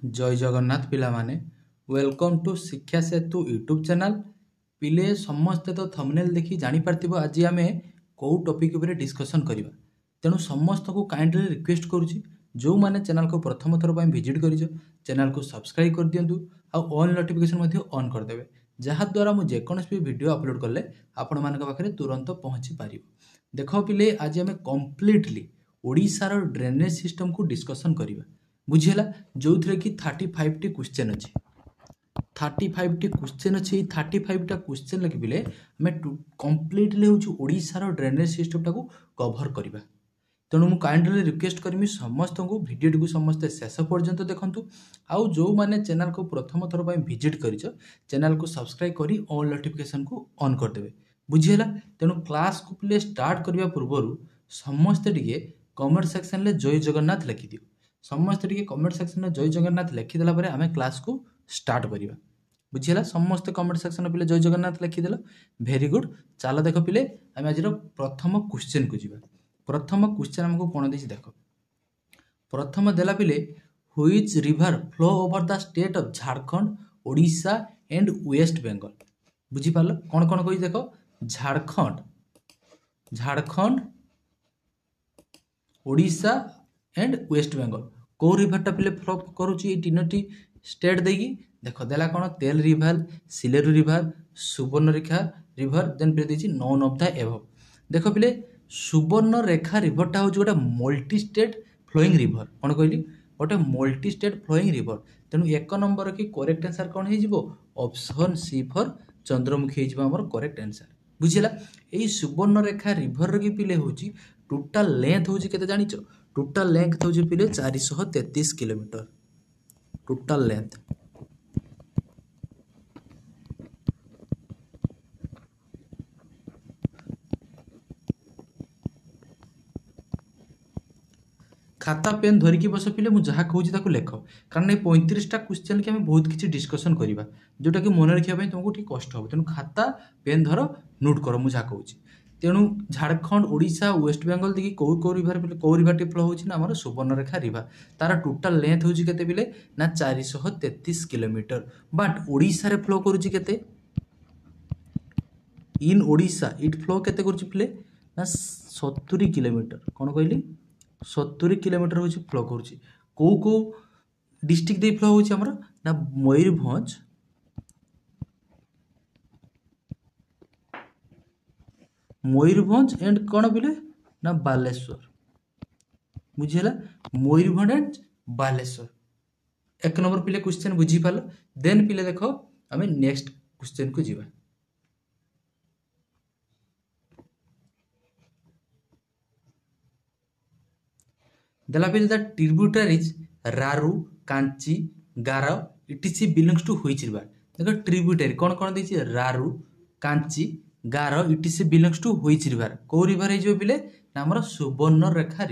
जय जगन्नाथ पिला माने वेलकम टू शिक्षा सेतु यूट्यूब चैनल पिले समस्ते तो थंबनेल देखि जानि पारथिबो आज आमे को टॉपिक ऊपर डिस्कशन करिबा तेणु समस्त को काइंडली रिक्वेस्ट करूची जो माने चैनल को प्रथम थर पय विजिट करिजो चैनल को सब्सक्राइब कर दियंतु आ ऑल नोटिफिकेशन मध्ये ऑन कर देबे जहा द्वारा मु जे कोनस भी वीडियो अपलोड करले आपण मानक पाखरे तुरंत पहुंची पारिबो देखो पिले आज आमे कंप्लीटली ओडिसा रो ड्रेनेज सिस्टम को डिस्कशन करिबा बुझिला जो थरे कि 35 टी क्वेश्चन अछि 35 टी क्वेश्चन अछि 35 टा क्वेश्चन लगे बिले हमें कंप्लीटली होछु ओडिसा रो ड्रेनेज सिस्टम टाको कवर करिबा तेणु मु काइंडली रिक्वेस्ट करमी समस्त को वीडियो को समस्त शेष पर्यंत देखंतु आउ जो माने चैनल को प्रथम थर पय विजिट करिछ चैनल को सब्सक्राइब करी ऑल नोटिफिकेशन को ऑन कर देबे बुझिला तेणु क्लास को प्ले स्टार्ट करिया पूर्वरु समस्त टिके कमेंट सेक्शन ले जय जगन्नाथ लिखि दियो समस्त टिके कमेंट सेक्शन में जय जगन्नाथ लिखि देला परे हमें क्लास को स्टार्ट करिबा बुझिला समस्त कमेंट सेक्शन में पिले जय जगन्नाथ लिखि देला वेरी गुड चलो देखो पिले हम आज प्रथम क्वेश्चन को जिबा प्रथम क्वेश्चन हमको कोन देछि देखो प्रथम देला पिले which river flow over the state of Jharkhand Odisha and West Bengal बुझी पालो कोन कोन कहि देखो झारखंड झारखंड ओडिशा एंड वेस्ट बंगाल को रिवर टा पिले फ्लो करूची ए तीनोटी स्टेट देगी देखो देला कोन तेल river Sileru river Subarnarekha river then पिले देछि नॉन ऑफ द एबव देखो पिले सुवर्णरेखा रिवर टा हो गोटे मल्टी स्टेट फ्लोइंग रिवर कोन कहली गोटे मल्टी स्टेट फ्लोइंग रिवर तेनु एक नंबर की करेक्ट आंसर कोन हे जिवो ऑप्शन सी फॉर चंद्रमुखी हे जिवो हमर करेक्ट आंसर बुझिला एई सुवर्णरेखा रिवर की पिले होची टोटल लेंथ होची केते जानिचो टोटल लेंथ होची पिले 433 किलोमीटर टोटल लेंथ खाता पेन धरिकी बस पिले मु जहाँ कहूँ ताको लेख कारण ये 35टा क्वेश्चन की हमें बहुत किसी डिस्कसन करवा जोटा कि मन रखा तुमको ठीक कष्ट हम तेणु खाता पेन धर नोट कर मुझे कहूँ तेणु झारखंड ओडिशा वेस्ट बेंगल देखिए कौ रिवर टी फ्लो होना आम सुवर्णरेखा रिवर तार टोटाल लेंथ होची केते बिले ना 433 किलोमीटर बट ओडिशा रे फ्लो करूची केते इन ओडिशा इट फ्लो केते करूची पिले ना 70 किलोमीटर कोन कहली 70 किलोमीटर होची फ्लो करूची को डिस्ट्रिक्ट दे फ्लो होची हमर ना मयूरभंज एंड कोन बिले ना बालेश्वर बुझिला मयूरभंज एंड बालेश्वर एक नंबर पिले क्वेश्चन बुझी पालो देन पिले देखो हमें नेक्स्ट क्वेश्चन को जीवा देला पिले the tributaries Raru Kanchi Garo etc belongs to which river देखो ट्रिब्यूटरी कोन कोन देछि Raru Kanchi Garo etc belongs to which river को रिवर हे जो पिले हमर सुवर्णरेखा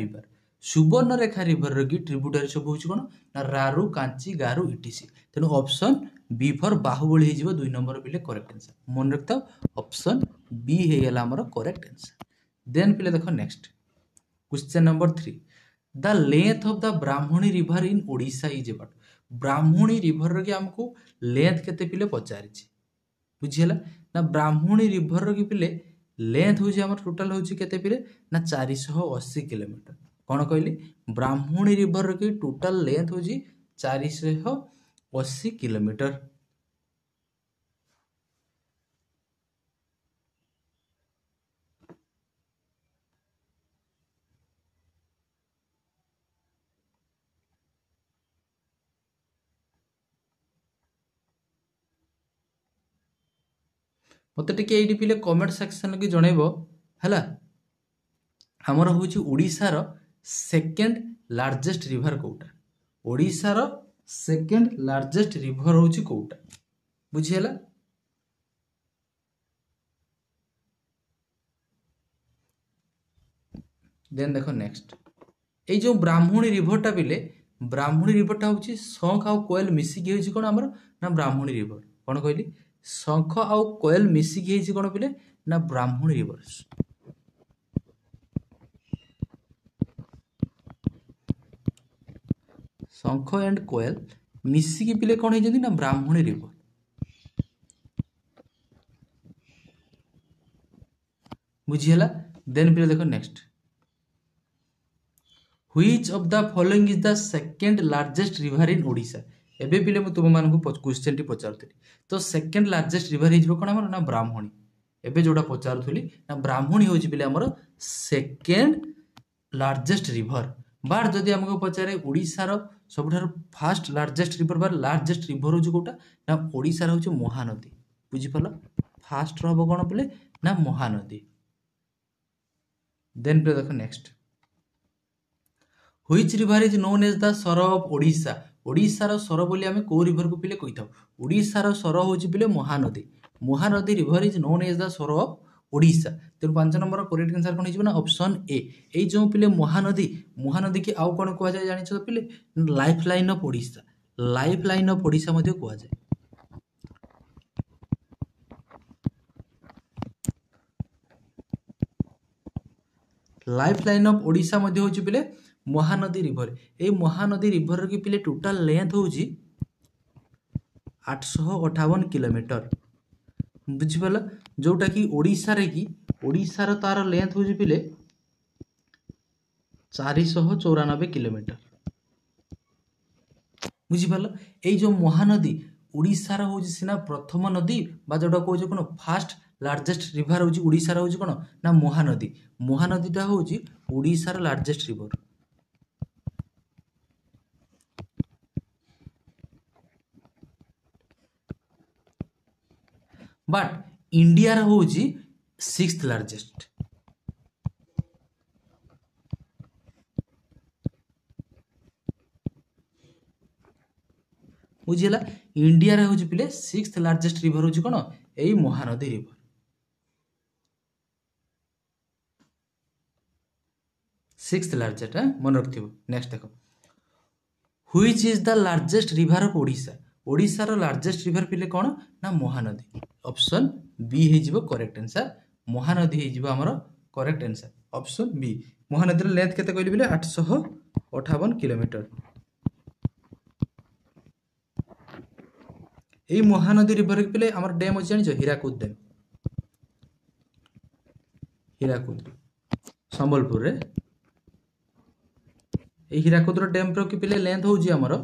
रिवर रो की ट्रिब्यूटरी सब होछि कोन ना रारू कांची गारो इटीसी तेनु ऑप्शन बी फॉर बाहुबली हे जिवो 2 नंबर पिले करेक्ट आंसर मन रखता ऑप्शन बी हे गेला हमर करेक्ट आंसर देन पिले देखो next question number 3 the length of the Brahmani river in Odisha is about Brahmani river रो की हमको लेंथ केते पिले पचारिछि बुझिला ना ब्राह्मणी रिवर रो की पिले लेंथ होछि हमर टोटल होछि केते पिले ना 480 किलोमीटर कोन कहली ब्राह्मणी रिवर रो की टोटल लेंथ होछि 480 किलोमीटर मत टिके ये पिले कमेंट सेक्शन के जनइब है आमर हूँ ओडिशार सेकेंड लार्जेस्ट रिवर कोटा ओडिशार सेकेंड लार्जेस्ट रिवर हूँ कोटा बुझीला देन देखो नेक्स्ट ये जो ब्राह्मणी रिवरटा पिले ब्राह्मणी रिवरटा हूँ शंख आउ कोयल मिसिकी होची कौन आमर ना ब्राह्मणी रिवर कौन कहली शंख आउ कोयल मिसिकी होची कौन पिले ना ब्राह्मणी रिवर शंख एंड कोयल मिसिकी पिले कौन होइजंती ना ब्राह्मणी रिवर। बुझीला। देन पिले देखो next, which of the following is the second largest river in Odisha. एबे पिले मु तुम मानकु क्वेश्चन टी पचारुथि तो सेकंड लार्जेस्ट रिवर हिजबो कोन हमर ना ब्राह्मणी। एबे जोडा पचारुथली ना ब्राह्मणी होजी पिले हमर सेकंड लार्जेस्ट रिवर। बार जदि हमको पचारे ओडिशार सबठार फास्ट लार्जेस्ट रिवर बार लार्जेस्ट रिवर होजी कोटा ना ओडिशार होजी महानदी। बुझी पला फास्ट रहबो कोन पिले ना महानदी। देन पिले देखो next, which river is known as the sorrow of Odisha. ओडिशार सर बोली आमे को रिवर को पिले कहि थाउ। ओडिशार सर होजी पिले Mahanadi. Mahanadi river is known as the sorrow of Odisha. तेरु 5 नंबर करेक्ट आंसर कोन हिजबो ना ऑप्शन ए। एई जो पिले महानदी, महानदी की आउ कोन कोआ जाय जानि छ पिले life line of Odisha. Life line of Odisha मध्ये कोआ जाय। लाइफ लाइन ऑफ ओडिशा मध्ये होची पिले महानदी रिवर। ए महानदी रिवर की पिले टोटल लेंथ होची 858 किलोमीटर। बुझिपाला जोटा कि ओडिशा रे की ओडिशा रो तार लेंथ होची पिले 494 किलोमीटर। बुझिपाला ए जो महानदी ओडिशा रो होची सिना प्रथम नदी बा जोटा कहू कोन फास्ट लार्जेस्ट रिवर होची ओडिशा रो होची कोन ना महानदी। महानदीटा होची ओडिशा रो लार्जेस्ट रिवर। बट इंडिया रो होची 6th लार्जेस्ट। बुझिला इंडिया रे होची पिले 6th लार्जेस्ट रिवर होची कोन एई महानदी रिवर। 6th लार्जेस्ट मन रखथिबो। नेक्स्ट देखो, which is the largest river of Odisha. Odisha रो लार्जेस्ट रिवर पिले कोन ना महानदी। ऑप्शन बी हे जिवो करेक्ट आंसर। महानदी हे जिवो हमर correct answer option B. Mahanadi रो लेंथ केते कहली बिले 858 किलोमीटर। एई महानदी रिवर के पिले हमर डैम अछि जानि छ हीराकुद डैम। हीराकुद संबलपुर रे ए हीराकुद रो डैम रो के पिले लेंथ होजी हमर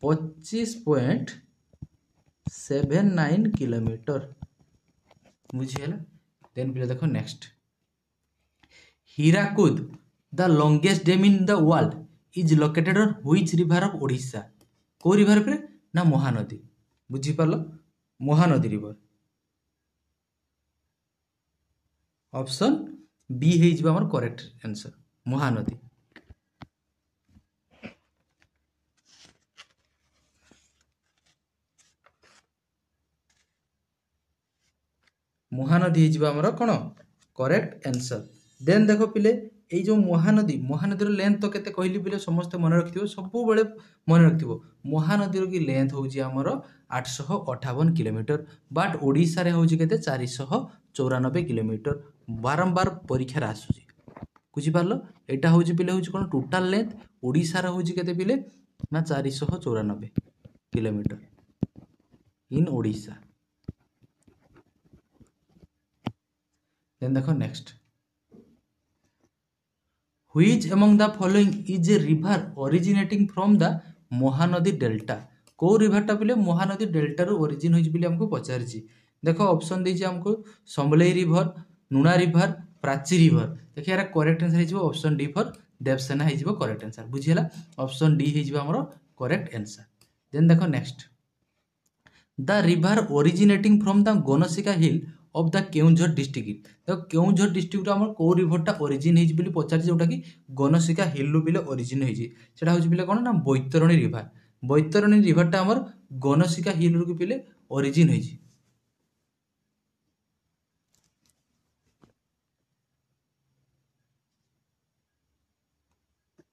25.79 किलोमीटर। बुझिएला। देन पिले देखो next, Hirakud the longest dam in the world is located on which river of Odisha. को रिवर पे ना महानदी। बुझी पालो महानदी रिवर। ऑप्शन बी हे जिबा हमर करेक्ट आंसर महानदी। महानदी हे जिबा हमर कोन करेक्ट आंसर। देन देखो पिले এই যে মহানদী মহানদীর লেন্থ তো কেতে কহিলি পিলে সমস্তে মনে রাখথিবো ସବୁବେଳେ মনে রাখথিবো মহানদীর কি লেন্থ হଉଛି ଆମର 858 কিলোমিটার বাট ওড়িশারে হଉଛି কেতে 494 কিলোমিটার বারম্বার পরীক্ষার আসুଛି বুঝি পারলো এটা হଉଛି পিলে হଉଛି কোন টোটাল লেন্থ ওড়িশারে হଉଛି কেতে পিলে না 494 কিলোমিটার ইন ওড়িশা। দেন দেখো next, Which among the following is a river originating from the Mahanadi Delta? को रिवर टा पिले महानदी डेल्टा रो ओरिजिन होई पिले हमको पचारछि। देखो ऑप्शन देछि हमको Sambalai river, Nuna river, Prachi river. देखिए यार करेक्ट आंसर हे जिवो ऑप्शन डी फॉर देवसेना हे जिवो करेक्ट आंसर बुझियला ऑप्शन डी हे जिवो हमरो करेक्ट आंसर। देन देखो next, the river originating from the Gonasika hill of the Keonjhar district. देखो केउंझर डिस्ट्रिक्ट हमर को रिवरटा ओरिजिन हेज बिली पचार जोटा कि गणसिका हिल लो बिले ओरिजिन हेज सेटा होज बिले कोन ना बैतरणी रिवर। बैतरणी रिवरटा हमर गणसिका हिल रो बिले ओरिजिन हेज।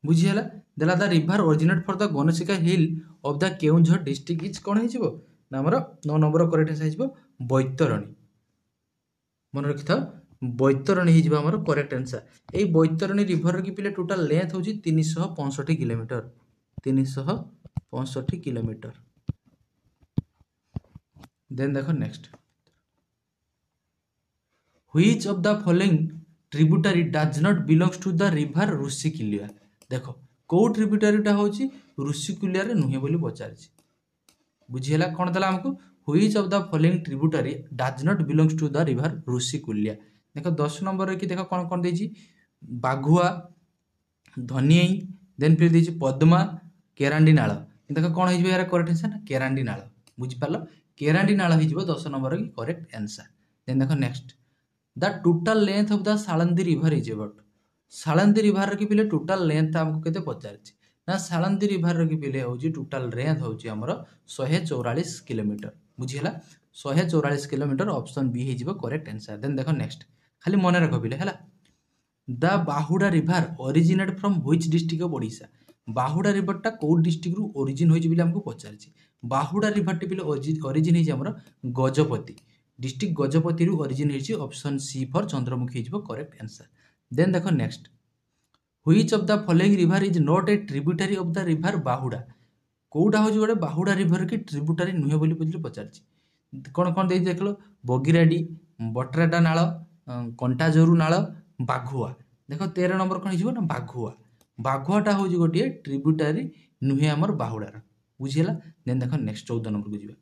बुझियला देला the river originate for the Gonasika hill of the Keonjhar district is कोन हेजिबो ना हमर 9 नंबर करेक्ट आंसर हेजिबो बैतरणी। मन रखि था बैतरणी ही जिबा हमर करेक्ट आंसर। ए बैतरणी रिवर की पिले टोटल लेंथ होची 365 किलोमीटर 365 65 किलोमीटर। देन देखो next, which of the following tributary does not belongs to the river Rushikulya. देखो को ट्रिब्यूटरीटा होची ऋषिकुल्या रे नुहे बोली पचारिछि। बुझिला कोन देला हमको, which of the following tributary does not belongs to the river Rushikulya. देखो 10 नंबर रे कि देखो कोन कोन देछि, बाघुआ, धनियाई, देन फिर देछि पद्मा, केरांडी नाळ। देखो कोन हो यार करेक्ट आंसर, केरांडी नाळ। बुझि पालो, केरांडी नाळ हो 10 नंबर की करेक्ट आंसर। देन देखो next, the total length of the Salandi river is about. Salandi river की पिले टोटल लेंथ हमको केते पचारछि ना, सालंदी रिवर की पिले होची टोटल लेंथ होची हमर 144 किलोमीटर। बुझिला 144 किलोमीटर, ऑप्शन बी हे जिवो करेक्ट आंसर। देन देखो नेक्स्ट, खाली मन रख पिले हला, the Bahuda river originate from which district of Odisha. Bahuda रिवरटा को डिस्ट्रिक्ट रु ओरिजिन होइछि बिले हमको पचारछि। बाहुडा रिवरटी पिले ओरिजिन हेछि हमर गजपति डिस्ट्रिक्ट, गजपति रु ओरिजिन हेछि, ऑप्शन सी फॉर चंद्रमुखी हेजिवो करेक्ट आंसर। देन देखो next, which of the following river is not a tributary of the river Bahuda. कोउटा होछि गोटे बाहुडा रिवर की ट्रिब्यूटरी नुहे बोली बुझले पचारछि। कोन कोन देइ देखलो, बगिराडी, बटराडा नाळ, कंटाजोरु नाळ, बाघुआ। देखो 13 नंबर कोन हिजिवो ना, बाघुआ। बाघुआटा होछि गोटे ट्रिब्यूटरी नुहे हमर बाहुडार। बुझिला। देन देखो नेक्स्ट 14 नंबर को जिबा,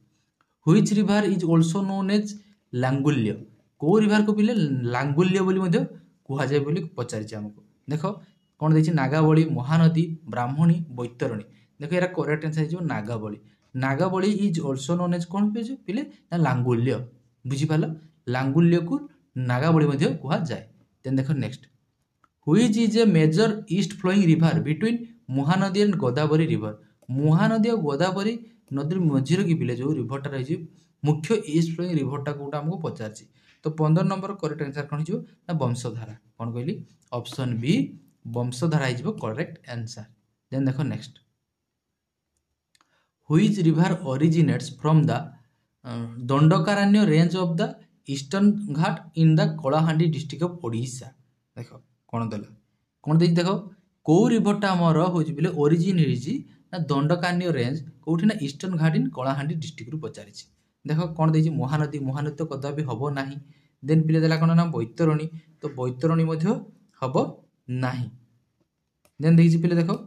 which river is also known as Langulya. को रिवर को पिले लांगुल्य बोली मध्य कुहा जाय बोली पचारिछि हमको। देखो कोन देछि, नागावली, महानदी, ब्राह्मणी, बैतरणी। देखो यार करेक्ट आंसर हिजिवो Nagavali. Nagavali is also known as कोन पिले ना, लांगुल्य। बुझि पालो, लांगुल्य को नागावली मध्य कुहा जाय। देन देखो next, which is a major east flowing river between Mahanadi and Godavari river. Mahanadi और गोदावरी नदी मझिरे कि पिले जो रिवरटा रही मुख्य ईस्ट फ्लोइंग रिवरटा कोटा हमको पचारछि। तो 15 नंबर करेक्ट आंसर कोन हिजिवो ना, वंशधारा। कोन कहली, ऑप्शन बी वंशधारा हिजिवो करेक्ट आंसर। देन देखो next, which river originates from the Dandakaranya range of the eastern ghat in the Kalahandi district of Odisha. देखो कोन देला, कोन देछि, देखो को रिवरटा हमर होछि बिले ओरिजिन हेछि ना, दंडकारण्य रेंज कोठी ना, ईस्टर्न घाट इन कलाहांडी डिस्ट्रिक्ट रु पचारिछि। देखो कोन देछि, महानदी, महानदी तो कदापि हबो नाही। देन पिले देला कोन ना, बैतरणी, तो बैतरणी मध्य हबो नाही। देन देखिछि पिले देखो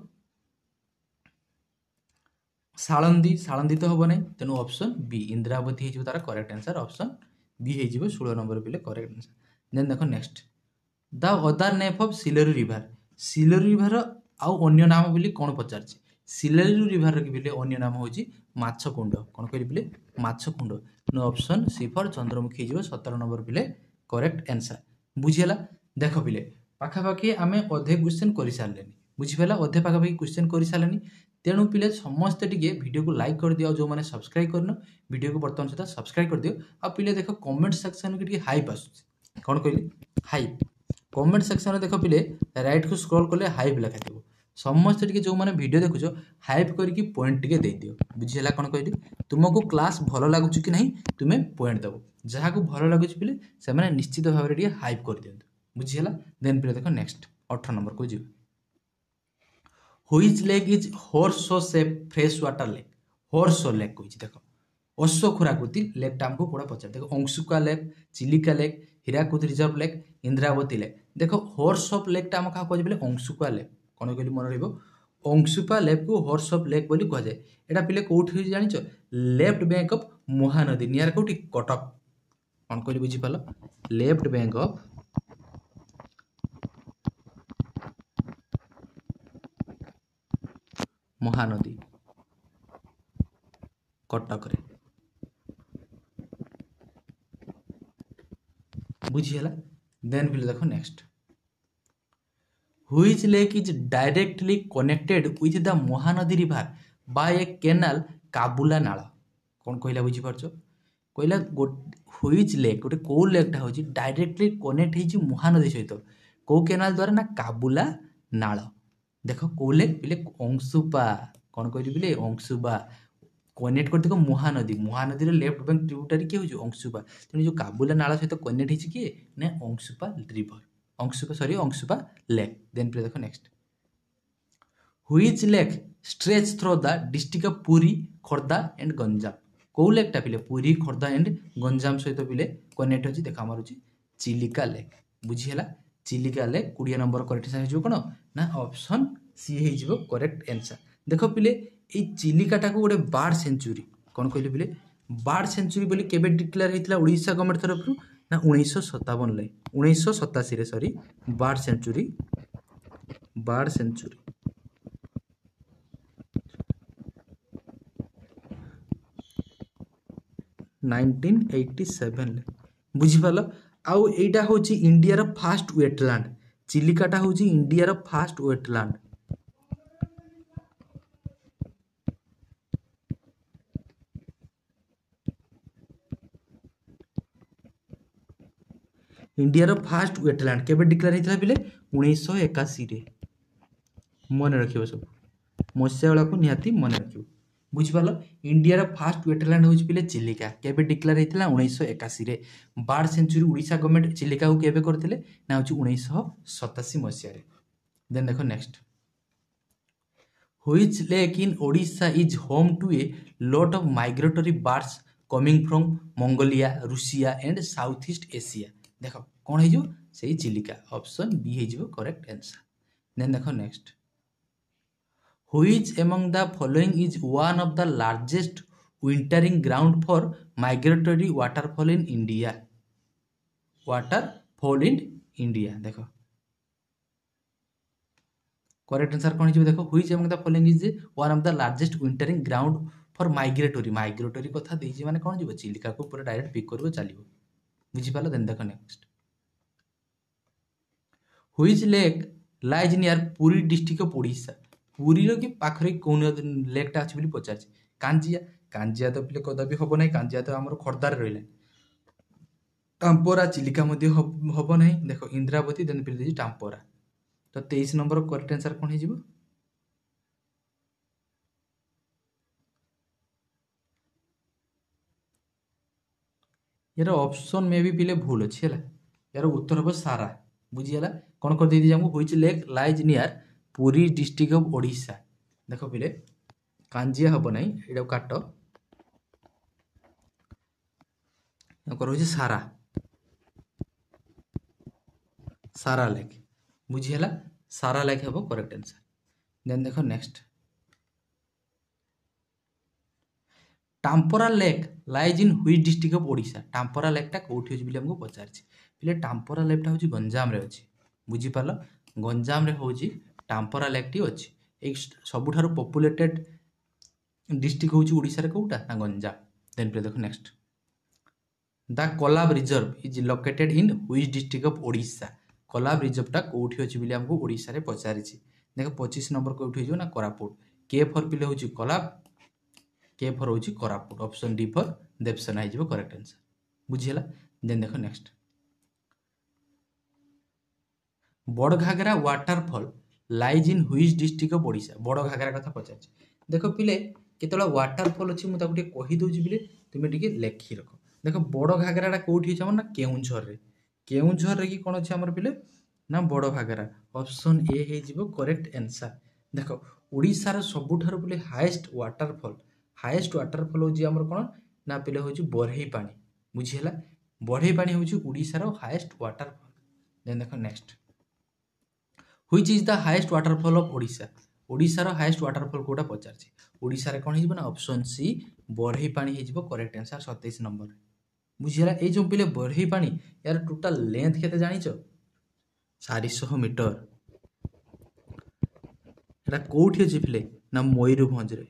सालंदी, सालंदी तो हबो नाही, तेनु ऑप्शन बी इंद्रावती हेजिवो तार करेक्ट आंसर, ऑप्शन बी हेजिवो 16 नंबर पिले करेक्ट आंसर। देन देखो next, the other name of Sileru river. Sileru river आउ अन्य नाम बोली कोन पचारछि। सिलेरू रिवर की पिले अन्य नाम होछि माछकुंड। कोन कहली पिले, Machkund. No option C for Chandramukhi हेजिवो 17 नंबर पिले करेक्ट आंसर। बुझिला। देखो पिले पाखा पाखी आमे अधे क्वेश्चन करि सारलेनी। बुझि पेला, अधे पाखा पाखी क्वेश्चन करि सारलेनी। तेणु पिले समस्ते टिके वीडियो को लाइक कर दियो, जो माने सब्सक्राइब करनो वीडियो को बर्तमान सुधा सब्सक्राइब कर दियो। आ पिले देखो कमेंट सेक्शन के टिके हाइप आसुछि। कोन कहली, हाइप। कमेंट सेक्शन में देखो पिले राइट को स्क्रॉल करले हाइप लिखा थिबो। समस्त टिके जो माने वीडियो देखुछो हाइप करके पॉइंट टिके दे दियो। बुझिला कोन कहली, तुमको क्लास भलो लागुछि कि नहीं तुमे पॉइंट दबो। जहा को भलो लागुछि पिले से माने निश्चित भाव रे टिके हाइप कर दियंतु। बुझिला। देन पिले देखो नेक्स्ट 18 नंबर को जिवो, which lake is horseshoe shape fresh water lake. Horseshoe lake कोइछि। देखो अश्व खुराकृति लेकटा हमको कोडा पचार। देखो Ansupa lake, Chilika lake, Hirakud reservoir lake, Indravati lake. देखो हॉर्स ऑफ लेकटा हम का कहै बिले अंशुका लेक। कोन कहली मन रहइबो, अंशुका लेक को हॉर्स ऑफ लेक बोली कह जाय। एटा पिले कोठी होई जानिचो, left bank of Mahanadi near कोठी, कटक। कोन कहली बुझि पालो, left bank of Mahanadi Cuttack रे। बुझिला। देन पिले देखो next, which lake is directly connected with the Mahanadi river by a canal काबुला नाळ। कोन कहला बुझि परछो, कहला व्हिच लेक गोटे को लेकटा होची डायरेक्टली कनेक्ट हेची महानदी सहित को कैनाल द्वारा ना, काबुला नाळ। देखो को लेक पिले अंशुपा। कोन कहली पिले अंशुपा कनेक्ट कर देखो महानदी, महानदी रे लेफ्ट बैंक ट्रिब्यूटरी के होची अंशुपा। तेनु जो काबुला नाळ सहित कनेक्ट हेची के ने, Ansupa river, Ansupa sorry Ansupa lake. Then पिले देखो next, which lake stretch through the district of Puri Khordha and Ganjam कौ लेकटा पिले पुरी खोर्धा एंड गंजाम सहित पिले कनेक्ट अछि देख आमर अछि चिलिका लेक बुझिहेला Chilika lake 20 number correct answer हो कोन ना ऑप्शन सी हे जिवो करेक्ट आंसर देखो पिले ए चिलिकाटा को गोटे बार्ड सेंचुरी कोन कहले पिले बार्ड सेंचुरी बोली केबे डिक्लेयर हेतिला ओडिशा गवर्नमेंट तरफ ना 1957 ले 1987 रे सॉरी बार्ड सेंचुरी 1987 ले बुझिपाल आउ एटा होची इंडिया रो फास्ट वेटलैंड चिलिकाटा होची इंडिया रो फास्ट वेटलैंड इंडिया रो फास्ट वेटलैंड केबे डिक्लेयर हेतिला बिले 1981 रे मन रखियो सब मसिया वाला को निहाती मन रखियो बुझिपाल इंडिया रो फास्ट वेटलैंड होची बिले चिलिका केबे डिक्लेयर हेतिला 1981 रे bird sanctuary Odisha government Chilika को केबे करथिले ना होची 1987 मसिया रे देन देखो next Which lake in Odisha is home to a lot of migratory birds coming from Mongolia, Russia and Southeast Asia? देखो कौन है जो सही चिलिका ऑप्शन बी है जो करेक्ट आंसर देन देखो next Which among the following is one of the largest wintering ground for migratory waterfall in India? Waterfall in India देखो correct answer कौन है देखो which among the following is one of the largest wintering ground for migratory कथा देछि माने कौन जीव चिलिका को पूरा डायरेक्ट पिक करबो चलिबो बुझि पालो देन देखो next which lake lies near Puri district of Odisha Puri रो की पाखरे कोन लेकटा अछि बोली पचार कांजिया तो पिले कदा भी हबो नै कांजिया तो हमर खर्दार रहिला टाम्पोरा चिलिका मध्ये हबो नै देखो इंद्रावती देन पिले देछि टाम्पोरा तो 23 नंबर करेक्ट आंसर कौन है जीवो यार ऑप्शन में भी पिले भूल अछि हला यार उत्तर हो सारा बुझियला कोन कर देदी हमको which lake lies near Puri district of Odisha देखो पिले कांजिया हबो नै एडा काटो कर होछि सारा लेक बुझियला सारा लेक हबो करेक्ट आंसर देन देखो next Tampara lake lies in which district of Odisha Tampara लेकटा कोठी होछि बिले हमको पचारछि पिले टाम्पोरा लेकटा होछि गंजाम रे अछि बुझि पालो गंजाम रे होछि टाम्पोरा लेकटी अछि एक सबुठारो पॉपुलेटेड डिस्ट्रिक्ट होछि ओडिशा रे कोउटा ना गंजाम देन पिले देखो next the Kolab reservoir is located in which district of Odisha Kolab रिजर्वटा कोठी अछि बिले हमको ओडिशा रे पचारछि देखो 25 नंबर कोठी होजो ना कोरापुट के फॉर पिले होछि कोलाब के फॉर होछि Koraput option D for Devsena है जिवो करेक्ट आंसर बुझियला देन देखो next Bada Ghagara waterfall lies in which district of Odisha Bada Ghagara कथा पचारछि देखो पिले केतला वाटरफॉल अछि मु ताकु कहि दोछि बिले तुमे टिके लेखि रखो देखो बड़ घागराटा कोठी छै हमर ना केउंझर रे कि कोन अछि हमर पिले ना बड़ घागरा ऑप्शन ए हे जिवो करेक्ट आंसर देखो ओडिसा रो सबुठार पिले हाईएस्ट वाटरफॉल होजी हमर कोन ना पिले होजी बरही पानी बुझियला बरही पानी होजी ओडिसा रो हाईएस्ट वाटरफॉल देन देखो next which is the highest waterfall of Odisa रो हाईएस्ट वाटरफॉल कोटा पचारछि ओडिसा रे कोन हिजबो ना ऑप्शन सी बरही पानी हिजबो करेक्ट आंसर 27 नंबर बुझियला ए जो पिले बरही पानी यार टोटल लेंथ केते जानिचो 400 मीटर एटा कोठी अछि पिले ना मयूरभंज रे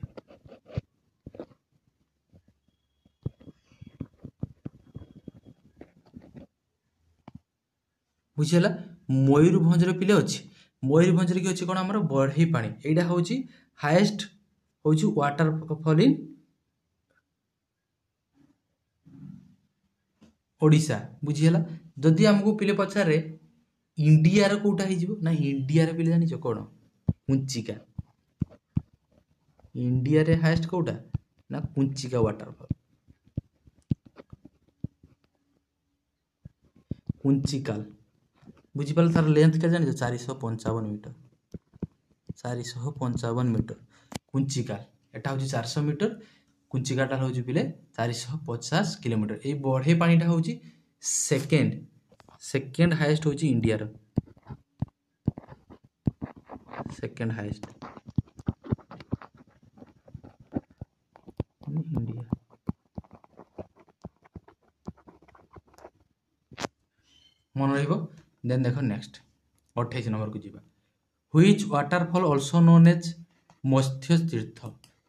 बुझियला मयूरभंज रे पिले अछि मयूरभंज रे कि अछि कोन हमर बरही पानी एडा होछि हाईएस्ट होछि वाटरफॉल इन ओडिशा बुझियला जदि हमको पिले पछारे इंडिया रे कोटा हि जिवो ना इंडिया रे पिले जानि छ कोन कुंचिका इंडिया रे हाईएस्ट कोटा ना कुंचिका वाटरफॉल कुंचिकाल बुझिपाल तार लेंथ के जानि 455 मीटर 455 मीटर। कुंचिका एटा हूँ 400 मीटर, कुंचिकाटा हूँ पिले 450 किलोमीटर। ये बढ़े पानीटा हूँ सेकेंड हाईएस्ट हूँ इंडिया रो, सेकेंड हाईएस्ट इंडिया। मन रहिबो। देन देखो नेक्स्ट 28 नंबर को जीवा। Which waterfall also known as Matsya Tirtha.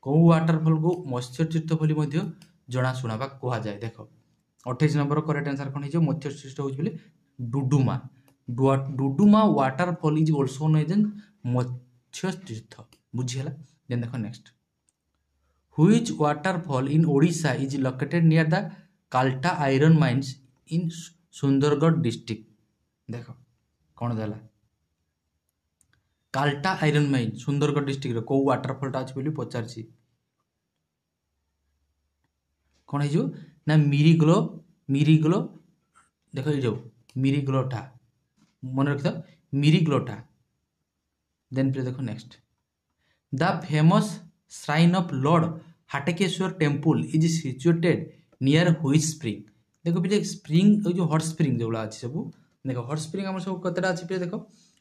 कौ वाटरफॉल को मत्स्य तीर्थ बोली मध्य जଣା शुणा बा कहा जाए। देखो 28 नंबर करेक्ट आंसर कौन है? मत्स्य तीर्थ हो Duduma. Duduma waterfall is also known as Matsya Tirtha. बुझीला। देन देखो next. Which waterfall in Odisha is located near the Kalta iron mines in Sundargarh district. देखो कौन देला? Kalta iron mine Sundargarh district कौ वाटरफॉलटा अच्छी बोली पचार कौन है ना मिरीग्लो। मिरीग्लो देखो ये जो मिरीग्लोटा मन रखिथ मिरीग्लोटा। देन फिर देखो next. The famous shrine of Lord Hatkeshwar temple is situated near which spring. देखो पे स्प्रिंग जो हॉट स्प्रिंग जो अच्छी सब देखो हॉट स्प्रिंग आम सब कतटा अच्छी पे देखो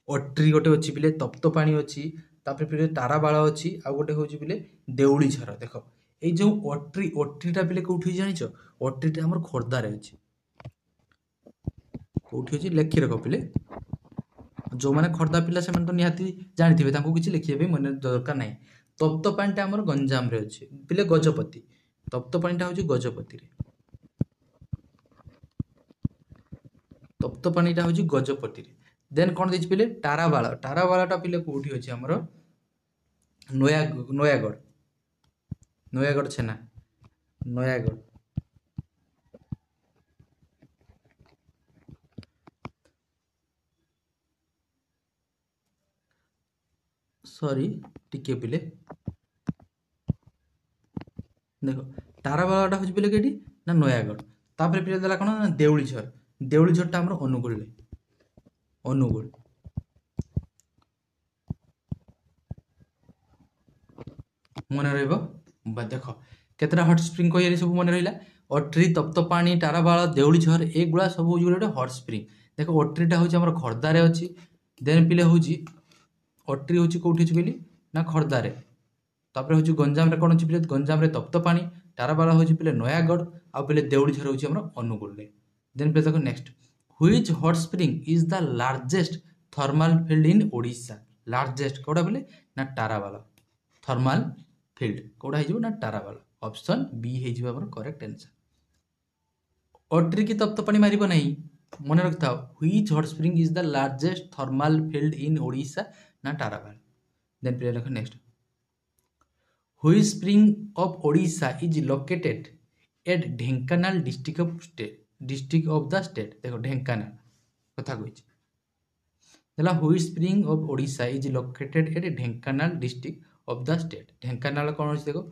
अट्री गोटे अच्छी पे तप्त पानी अच्छी तापर पे ताराबाड़ अच्छी आ गोटे हूँ पे देउली झर। देख ये जो अट्रीटा पे कौटी जाच अट्रीटा आम खोर्धार अच्छी कौटी अच्छी लेखि रख पे जो मैंने खोर्धा पिला से तो निहाती जानी थे किसी लिखिए मन दरकार ना। तप्त पानीटा आम गंजाम अच्छे पे गजपति। तप्त पानीटा हूँ गजपति। तप्त पानीटा हूँ गजपति। देन कौन देछि पिले ताराबाड़। ताराबाड़टा पिले कौटी अच्छे आमर नयागढ़। नयागढ़ छेना नयागढ़। सॉरी टिके पिले देखो ताराबाड़टा हूँ पिले कहीं ना नयागढ़। तापर पिले देला कौन ना देउली झर। देउली झरटा आमर अनुगुल। अनुगुल मन रहा। देख केतटा हट स्प्रिंग कही सब मन रहा। अट्री तप्त पानी ताराबाड़ देउली झर एगुड़ा सब हूँ गोटे हट स्प्रिंग। देख अट्रीटा हूँ आम खोर्धार अच्छी। देन पिले हूँ अट्री हूँ कौटी कहली ना खोर्धार। तापर हूँ गंजाम कौन अच्छी पे गंजाम तप्त पानी ताराबाड़ हूँ पे नयागढ़ आ पे देउली झर हूँ आम अनुगुल। देन पे देखो next. Which hot spring is the largest thermal field in Odisha. Largest कौटा बोले ना ताराबाड़ थर्माल फील्ड कौटा हो ना ताराबाड़। ऑप्शन बी हो करेक्ट आंसर। अट्री की तप्त पानी मारिब नहीं मन रखिथा। Which hot spring is the largest thermal field in Odisha ना ताराबाड़। देन पे देखो next. Which spring of Odisha is located at Dhenkanal district of state district of the state. देखो ढेंकानाल कथा कही which spring of Odisha is located at Dhenkanal district of the state. Dhenkanal कौन अच्छे देखो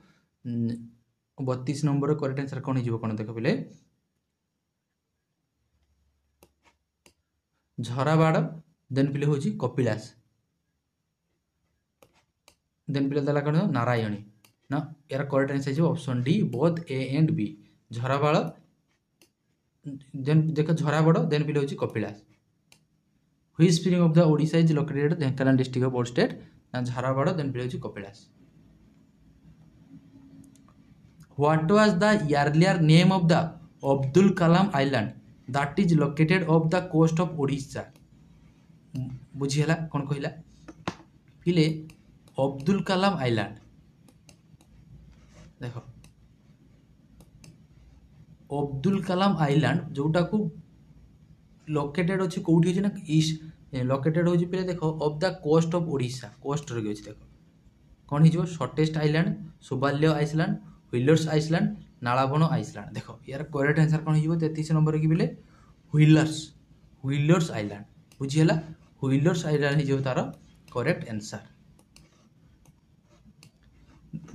32 number correct answer कौन हो कौन देख पे झराबाड़। देन पे हूँ कपिलास। देन पे देला कौन नारायणी ना यार करेक्ट आंसर हो option D both A and B. Jharabad then देख झराबाड़ देन पे हूँ Kapilas. Which spring of the Odisha is located Dhenkanal district of state ना झराबाड़ देन पे हूँ Kapilas. What was the earlier name of the Abdul Kalam Island that is located off the coast of Odisha? बुझीला कौन कहला पिले Abdul Kalam island. देख अब्दुल कलाम आइलैंड जोटा को लोकेटेड अच्छे कौटी अच्छे ना ईस्ट लोकेटेड हो पे देख of the coast of Odisha coast रही अच्छे। देख कौन हो shortest island Subalya island wheeler's island Nalabana island. देख यार करेक्ट आंसर कौन हो 33 नंबर कि बोले व्हीलर्स आइलैंड। बुझीला व्हीलर्स आइलैंड हो तार करेक्ट आंसर।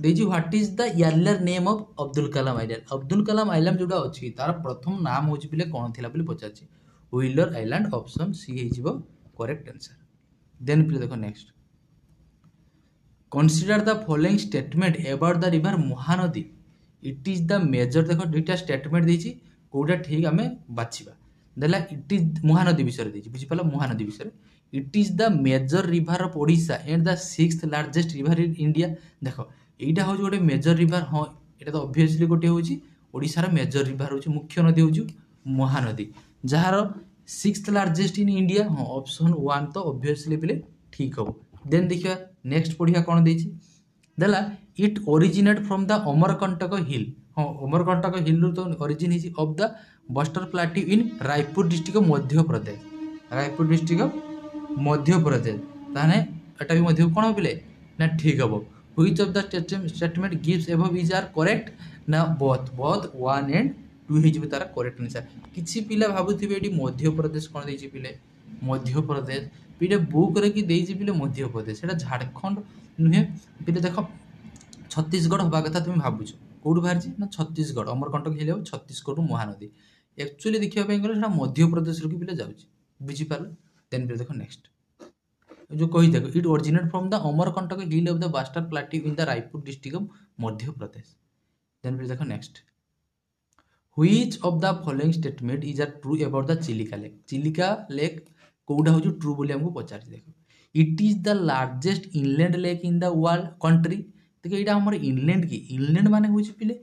देखिए what is the earlier name of Abdul Kalam island. Abdul Kalam island जोटा अच्छी तार प्रथम नाम हो कौन थी पचार व्हीलर आइलैंड। ऑप्शन सी हो करेक्ट आंसर। देन पे देखो next. Consider the following statement about the river Mahanadi it is the major देख दुईटा स्टेटमेंट देछि कोटा ठीक आम बाछिबा देला इट इज महानदी विषय देछि बुझिपाल महानदी विषय it is the major river of Odisha and the sixth largest river in India देख एटा हो गोटे मेजर रिवर हाँ एटा तो ऑब्वियसली गोटे होछि ओडिशार मेजर रिवर होछि मुख्य नदी होछि महानदी जार सिक्स्थ लार्जेस्ट इन इंडिया हाँ ऑप्शन 1 तो ऑब्वियसली पिले ठीक हम देन देखिए नेक्स्ट पढ़िया कौन देछि देला it originate from the Amarkantak hill हाँ अमरकंटक हिल रू तो ओरिजिन हिज of the Bastar plateau in Raipur district Madhya Pradesh Raipur district Madhya Pradesh ताने एटा भी मध्य कौन पिले ना ठीक हम which of the statement gives above is are correct ना बोथ 1 एंड 2 हिज तार करेक्ट आंसर किछि पिला भाबुथिबे एटी मध्य प्रदेश कौन देछि पिले मध्य प्रदेश पिले बुक रे कि देछि पिले मध्य प्रदेश एटा झारखंड नुहे पिले देख छत्तीसगढ़ हवा कथा तुम भावुच कौट बाहर ना छत्तीसगढ़ अमरकंटक हिल छत्तीसगढ़ महानदी एक्चुअली देखिया गले मध्य प्रदेश रू पिले जाऊँ बुझीपार देन पिले देख नेक्स्ट जो कही देख it originate from the Amarkantak hill of the Bastar plateau in the Raipur district of Madhya Pradesh then पिले देख next which of the following statement is are true about the Chilika lake कौटा हूँ ट्रू बोली हमको पचार देख it is the largest inland lake in the world country देख यहाँ आम इनलैंड की इनलैंड माने हूँ पिले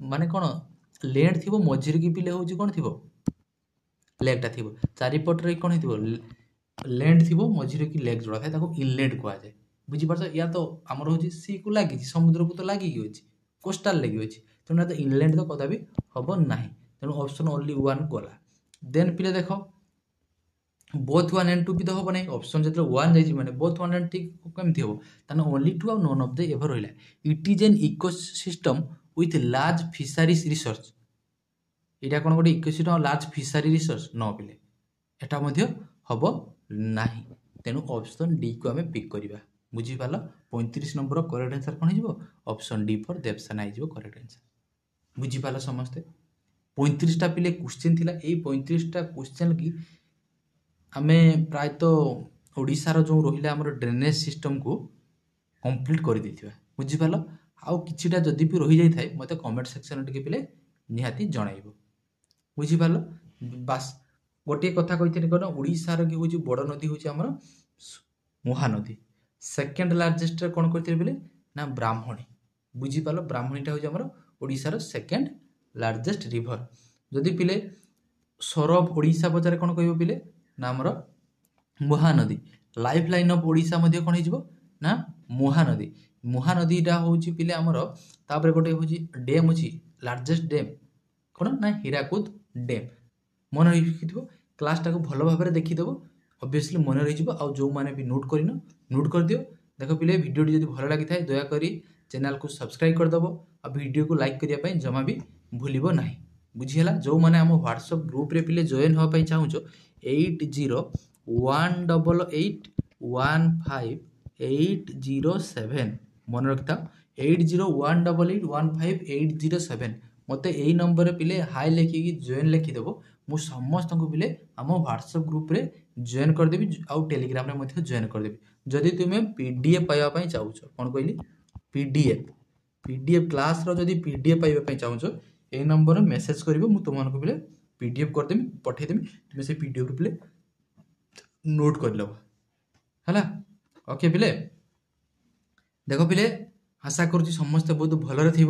माने कौन लैंड थी मझिरे की पिले हूँ कौन थी लेकटा थी चारिपटे कौन हो लैंड थी मझिरे की लेक जोड़ा था इनलैंड कहुए बुझीपार या तो आमर हूँ सी को लगी समुद्र को तो लगिकी अच्छी कोस्टाल लगी अच्छी तेणु तो इनलैंड तो कदा भी हम ना तेणु ऑप्शन ओनली 1 गला देन पिले देख बोथ 1 एंड 2 भी तो हम ना ऑप्शन जो 1 जाइए मैंने बोथ 1 एंड ठीक कमी हम ताने ओनली 2 आउ नन ऑफ द एवर रहा it is an ecosystem with large fisheries research यहाँ कौन गोटे इकोसिस्टम लार्ज फिशरी रिसर्च न पिले एटा हम ना तेणु ऑप्शन डी को आम पिक करवा बुझीपाल 35 नंबर करेक्ट आंसर कौन हो ऑप्शन डी फॉर देवसेना हो करेक्ट आंसर बुझीपाल समस्ते 35टा पिले क्वेश्चन थिला एई 35टा क्वेश्चन की आमे प्रायतः ओडिशार जो रहिला हमर ड्रेनेज सिस्टम को कंप्लीट कर देथिबा बुझीपाल आउ किछिटा जदि भी रहि जाय थाय मते कमेंट सेक्शन टिके पिले निहाती जणाइबो बुझीपाल बास गोटे कथा कहिथिनि कोन ओडिशार की होची बड़ नदी होची हमर महानदी सेकेंड लार्जेस्ट कौन करते बोले ना ब्राह्मणी बुझीपाल ब्राह्मणीटा हूँ आम ओडिशार सेकेंड लार्जेस्ट रिभर जदि पिले सरब ओडिशा पचारे कौन कह पिले ना आमर Mahanadi life line of Odisha मध्य कौन हो ना महानदीटा हूँ पिले आमर तापर गोटे हूँ डैम अच्छी लार्जेस्ट डैम कौन ना हीराकुद डैम मन रखि क्लासटा को भल भाव देखीदेव ऑब्वियसली मन रही आउ जो मैंने भी नोट कर नोट कर दियो देख पिले वीडियोटी जब भल लगी था दयाकोरी चैनल को सब्सक्राइब करदेव और वीडियो को लाइक करने जमा भी भूलब ना बुझीला जो मैंने आम व्हाट्सएप ग्रुप रे पिले जॉइन होगा चाहूँ 8018815807 मन रखी 8018815807 मते यही नंबर पिले हाई लिखिकी जॉइन लिखिदेव मु समस्त को पिले आम व्हाट्सएप ग्रुप रे जॉइन करदेवी आउ टेलीग्राम रे मध्य जॉइन करदेवी जदि तुम्हें पीडीएफ पाइबा चाहूँ कौन कहली पीडीएफ क्लास रो जदि पीडीएफ पाइबा चाहूँ यही नंबर मेसेज कर तुमको पिले पीडीएफ करदेवी पठेदेवी तुम्हें से पीडीएफ पिले नोट कर लो है ओके पिले देख पिले आशा करुँच समस्ते बहुत भलरे थी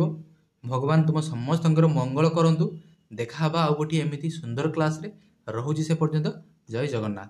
भगवान तुम समस्त मंगल करंतु देखा आउ गोटे एमती सुंदर क्लास रे रहुची से पर्यंत जय जगन्नाथ।